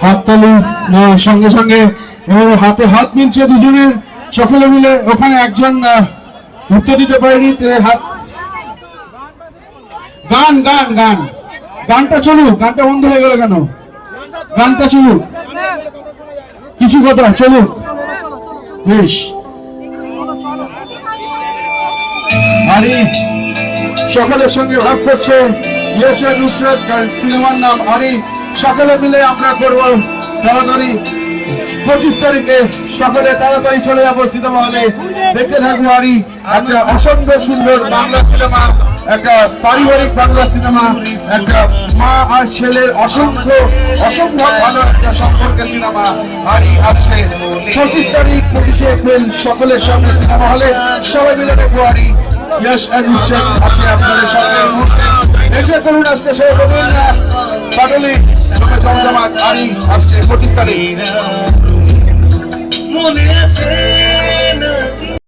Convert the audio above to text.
হাততালি সঙ্গে সঙ্গে হাতে হাত মিলছে দুজনের, সকলে মিলে। ওখানে একজন উত্তর দিতে পারেনি, হাত। গান গান গান গানটা চলুক, গানটা বন্ধ হয়ে গেল কেন? গানটা চলুক, কিছু কথা চলুক, বেশ। আরি সকলের সঙ্গে ভাগ করছে ইয়েশা নুসরাত সিনেমার নাম আরি। সকলে মিলে আমরা করব তাড়াতাড়ি 25 তারিখে, সকলে তাড়াতাড়ি চলে যাবো সিনেমা হলে, দেখতে থাকবো আরি। একটা অসম্ভব সুন্দর বাংলা সিনেমা, একটা পারিবারিক বাংলা সিনেমা, একটা মা আর ছেলের অসম্ভব ভালো একটা সম্পর্কের সিনেমা আরি আসছে 25 তারিখ 25শে এপ্রিল সকলের সামনে সিনেমা হলে। সবাই মিলে দেখবো আরি। यश अनुष्ठान আছে আপনাদের সামনে মুহূর্তে এনজয় করুন। আজকে সবাই পাটলি জমজমাট আরি আসছে 25 তারিখ।